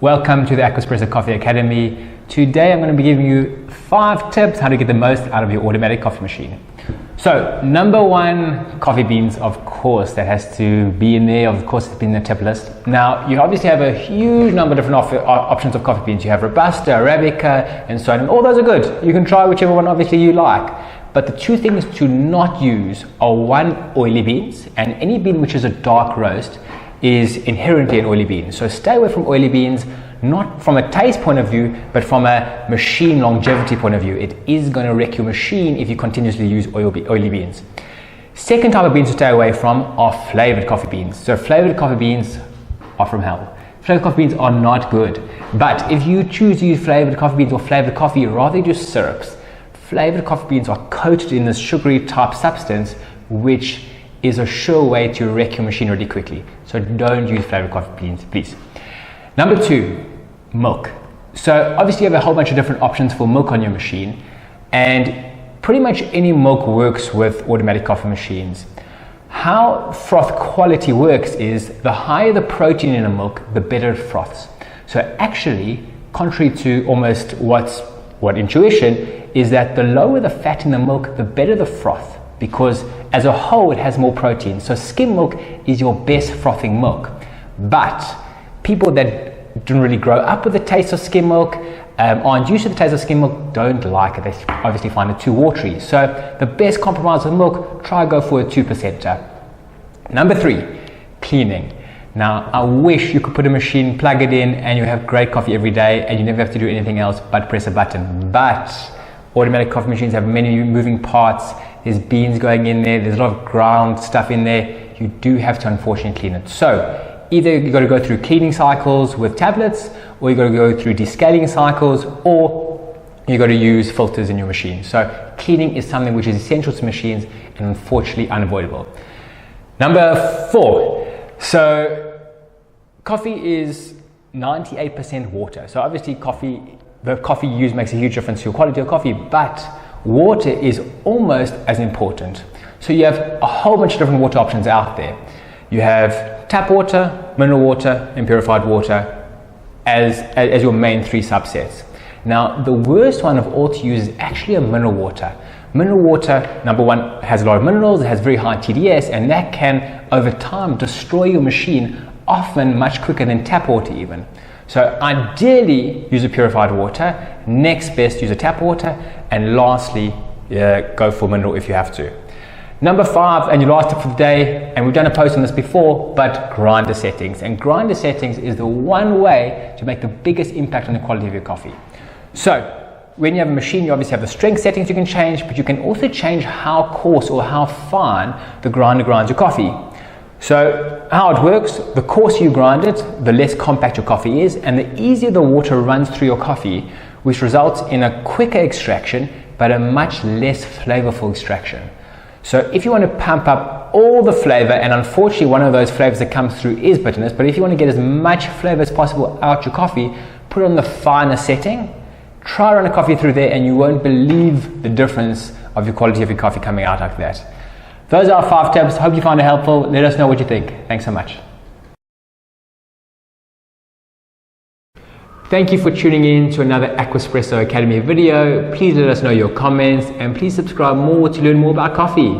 Welcome to the Aquaspresso Coffee Academy. Today I'm going to be giving you 5 tips how to get the most out of your automatic coffee machine. So, number 1, coffee beans, of course, that has to be in there. Of course, it's been in the tip list. Now, you obviously have a huge number of different options of coffee beans. You have Robusta, Arabica, and so on. And all those are good. You can try whichever one obviously you like. But the 2 things to not use are 1, oily beans, and any bean which is a dark roast is inherently an oily bean. So stay away from oily beans, not from a taste point of view, but from a machine longevity point of view. It is going to wreck your machine if you continuously use oily beans. Second type of beans to stay away from are flavored coffee beans. So flavored coffee beans are from hell. Flavored coffee beans are not good. But if you choose to use flavored coffee beans or flavored coffee, rather than just syrups, flavored coffee beans are coated in this sugary type substance, which is a sure way to wreck your machine really quickly. So don't use flavored coffee beans, please. Number 2, milk. So obviously you have a whole bunch of different options for milk on your machine, and pretty much any milk works with automatic coffee machines. How froth quality works is the higher the protein in a milk, the better it froths. So actually, contrary to almost what intuition is, that the lower the fat in the milk, the better the froth, because as a whole it has more protein. So skim milk is your best frothing milk. But people that didn't really grow up with the taste of skim milk, aren't used to the taste of skim milk, don't like it. They obviously find it too watery. So the best compromise with milk, try go for a 2%. Number 3, cleaning. Now, I wish you could put a machine, plug it in, and you have great coffee every day and you never have to do anything else but press a button. But automatic coffee machines have many moving parts. There's beans going in there, there's a lot of ground stuff in there. You do have to unfortunately clean it. So either you've got to go through cleaning cycles with tablets, or you've got to go through descaling cycles, or you've got to use filters in your machine. So cleaning is something which is essential to machines and unfortunately unavoidable. Number 4, so coffee is 98% water. So obviously the coffee you use makes a huge difference to your quality of coffee, but water is almost as important. So you have a whole bunch of different water options out there. You have tap water, mineral water, and purified water as your main 3 subsets. Now, the worst one of all to use is actually a mineral water. Mineral water, number 1, has a lot of minerals, it has very high TDS, and that can, over time, destroy your machine, often much quicker than tap water even. So ideally, use a purified water. Next best, use a tap water. And lastly, go for mineral if you have to. Number 5, and your last tip for the day, and we've done a post on this before, but grinder settings. And grinder settings is the one way to make the biggest impact on the quality of your coffee. So when you have a machine, you obviously have the strength settings you can change, but you can also change how coarse or how fine the grinder grinds your coffee. So how it works, the coarser you grind it, the less compact your coffee is, and the easier the water runs through your coffee, which results in a quicker extraction, but a much less flavorful extraction. So if you want to pump up all the flavor, and unfortunately one of those flavors that comes through is bitterness, but if you want to get as much flavor as possible out your coffee, put it on the finer setting, try run a coffee through there, and you won't believe the difference of your quality of your coffee coming out like that. Those are our 5 tips. Hope you find it helpful. Let us know what you think. Thanks so much. Thank you for tuning in to another Aquaspresso Academy video. Please let us know your comments, and please subscribe more to learn more about coffee.